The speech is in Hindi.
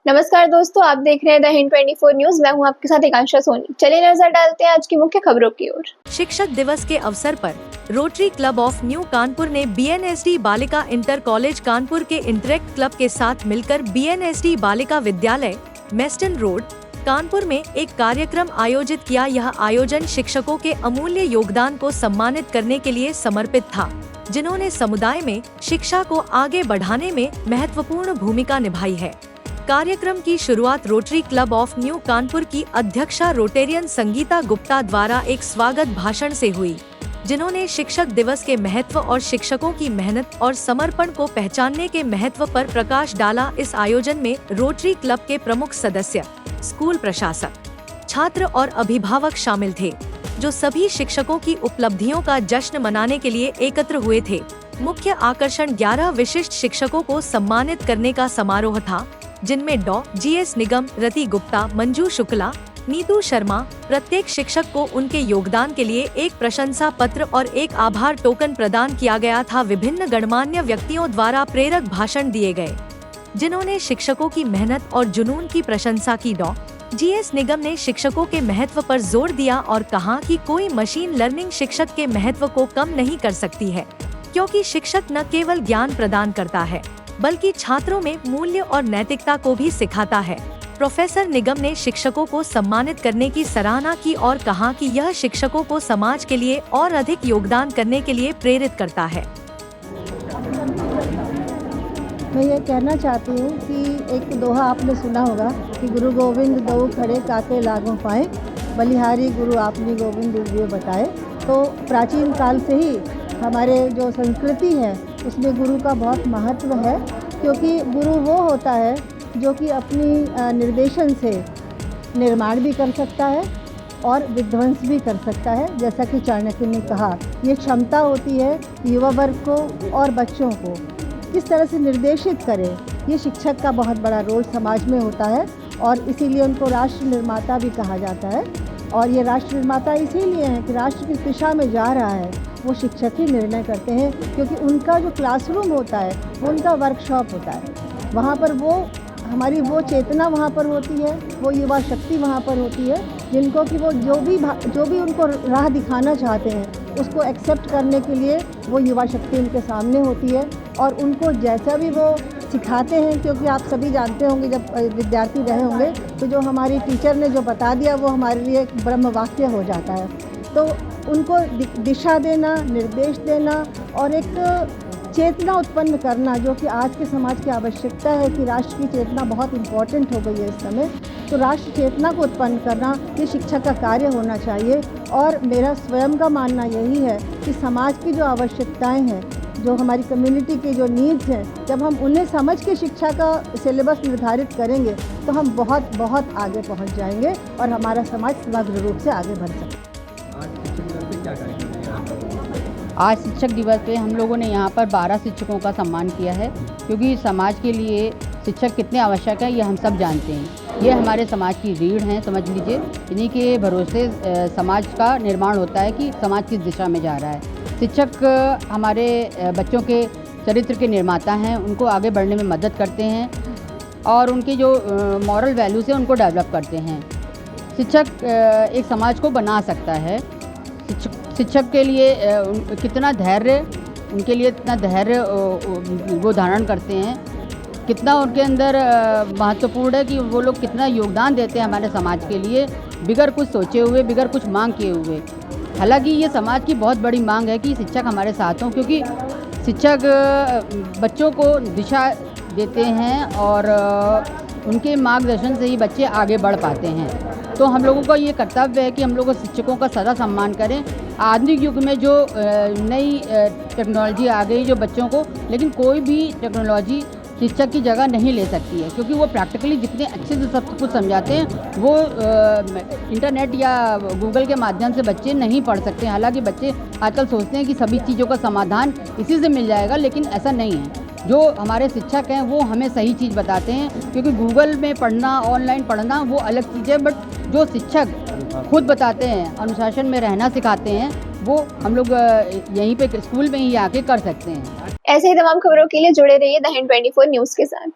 नमस्कार दोस्तों, आप देख रहे हैं द हिंद 24 न्यूज। मैं हूं आपके साथ एकांशा सोनी। चलिए नजर डालते हैं आज की मुख्य खबरों की ओर। शिक्षक दिवस के अवसर पर rotary club of new Kanpur ने बीएनएसडी बालिका इंटर कॉलेज कानपुर के इंटरेक्ट क्लब के साथ मिलकर BNSD Balika Vidyalaya Meston road Kanpur में एक कार्यक्रम आयोजित किया। यह आयोजन शिक्षकों के अमूल्य योगदान को सम्मानित करने के लिए समर्पित था, जिन्होंने समुदाय में शिक्षा को आगे बढ़ाने में महत्वपूर्ण भूमिका निभाई है। कार्यक्रम की शुरुआत rotary club of new Kanpur की अध्यक्षा रोटेरियन संगीता गुप्ता द्वारा एक स्वागत भाषण से हुई, जिन्होंने शिक्षक दिवस के महत्व और शिक्षकों की मेहनत और समर्पण को पहचानने के महत्व पर प्रकाश डाला। इस आयोजन में रोटरी क्लब के प्रमुख सदस्य, स्कूल प्रशासक, छात्र और अभिभावक शामिल थे, जो सभी शिक्षकों की उपलब्धियों का जश्न मनाने के लिए एकत्र हुए थे। मुख्य आकर्षण 11 विशिष्ट शिक्षकों को सम्मानित करने का समारोह था, जिनमें डॉ. GS निगम, रति गुप्ता, मंजू शुक्ला, नीतू शर्मा। प्रत्येक शिक्षक को उनके योगदान के लिए एक प्रशंसा पत्र और एक आभार टोकन प्रदान किया गया था। विभिन्न गणमान्य व्यक्तियों द्वारा प्रेरक भाषण दिए गए, जिन्होंने शिक्षकों की मेहनत और जुनून की प्रशंसा की। डॉ. GS निगम ने शिक्षकों के महत्व पर जोर दिया और कहा कि कोई मशीन लर्निंग शिक्षक के महत्व को कम नहीं कर सकती है, क्योंकि शिक्षक न केवल ज्ञान प्रदान करता है, बल्कि छात्रों में मूल्य और नैतिकता को भी सिखाता है। प्रोफेसर निगम ने शिक्षकों को सम्मानित करने की सराहना की और कहा कि यह शिक्षकों को समाज के लिए और अधिक योगदान करने के लिए प्रेरित करता है। मैं ये कहना चाहती हूँ कि एक दोहा आपने सुना होगा कि गुरु गोविंद दो खड़े काके लागों पाए, बलिहारी गुरु आपने गोविंद दिव्य बताए। तो प्राचीन काल से ही हमारे जो संस्कृति है उसमें गुरु का बहुत महत्व है, क्योंकि गुरु वो होता है जो कि अपनी निर्देशन से निर्माण भी कर सकता है और विध्वंस भी कर सकता है। जैसा कि चाणक्य ने कहा, ये क्षमता होती है युवा वर्ग को और बच्चों को किस तरह से निर्देशित करे। ये शिक्षक का बहुत बड़ा रोल समाज में होता है और इसीलिए उनको राष्ट्र निर्माता भी कहा जाता है। और ये राष्ट्र निर्माता इसीलिए है कि राष्ट्र किस दिशा में जा रहा है वो शिक्षक ही निर्णय करते हैं, क्योंकि उनका जो क्लासरूम होता है वो उनका वर्कशॉप होता है। वहाँ पर वो हमारी वो चेतना वहाँ पर होती है, वो युवा शक्ति वहाँ पर होती है, जिनको कि वो जो भी उनको राह दिखाना चाहते हैं उसको एक्सेप्ट करने के लिए वो युवा शक्ति उनके सामने होती है और उनको जैसा भी वो सिखाते हैं। क्योंकि आप सभी जानते होंगे, जब विद्यार्थी रहे होंगे तो जो हमारी टीचर ने जो बता दिया वो हमारे लिए एक ब्रह्म वाक्य हो जाता है। तो उनको दिशा देना, निर्देश देना और एक चेतना उत्पन्न करना, जो कि आज के समाज की आवश्यकता है कि राष्ट्र की चेतना बहुत इम्पॉर्टेंट हो गई है इस समय। तो राष्ट्र चेतना को उत्पन्न करना ये शिक्षक का कार्य होना चाहिए। और मेरा स्वयं का मानना यही है कि समाज की जो आवश्यकताएं हैं, जो हमारी कम्युनिटी की जो नीड्स हैं, जब हम उन्हें समझ के शिक्षा का सिलेबस निर्धारित करेंगे तो हम बहुत बहुत आगे पहुंच जाएंगे और हमारा समाज समग्र रूप से आगे बढ़ सकता है। आज शिक्षक दिवस पे हम लोगों ने यहाँ पर 12 शिक्षकों का सम्मान किया है, क्योंकि समाज के लिए शिक्षक कितने आवश्यक है ये हम सब जानते हैं। ये हमारे समाज की रीढ़ हैं, समझ लीजिए। इन्हीं के भरोसे समाज का निर्माण होता है कि समाज किस दिशा में जा रहा है। शिक्षक हमारे बच्चों के चरित्र के निर्माता हैं, उनको आगे बढ़ने में मदद करते हैं और उनके जो मॉरल वैल्यूज़ हैं उनको डेवलप करते हैं। शिक्षक एक समाज को बना सकता है। शिक्षक के लिए कितना धैर्य, उनके लिए इतना धैर्य वो धारण करते हैं, कितना उनके अंदर महत्वपूर्ण है कि वो लोग कितना योगदान देते हैं हमारे समाज के लिए, बिगर कुछ सोचे हुए, बिगर कुछ मांग किए हुए। हालांकि ये समाज की बहुत बड़ी मांग है कि शिक्षक हमारे साथ हों, क्योंकि शिक्षक बच्चों को दिशा देते हैं और उनके मार्गदर्शन से ही बच्चे आगे बढ़ पाते हैं। तो हम लोगों का ये कर्तव्य है कि हम लोग शिक्षकों का सदा सम्मान करें। आधुनिक युग में जो नई टेक्नोलॉजी आ गई जो बच्चों को, लेकिन कोई भी टेक्नोलॉजी शिक्षक की जगह नहीं ले सकती है, क्योंकि वो प्रैक्टिकली जितने अच्छे से सब कुछ समझाते हैं वो इंटरनेट या गूगल के माध्यम से बच्चे नहीं पढ़ सकते। हालांकि बच्चे आजकल सोचते हैं कि सभी चीज़ों का समाधान इसी से मिल जाएगा, लेकिन ऐसा नहीं है। जो हमारे शिक्षक हैं वो हमें सही चीज़ बताते हैं, क्योंकि गूगल में पढ़ना, ऑनलाइन पढ़ना वो अलग चीज़ है, बट जो शिक्षक खुद बताते हैं, अनुशासन में रहना सिखाते हैं, वो हम लोग यहीं पे स्कूल में ही आके कर सकते हैं। ऐसे ही तमाम खबरों के लिए जुड़े रहिए द हिंद 24 न्यूज के साथ।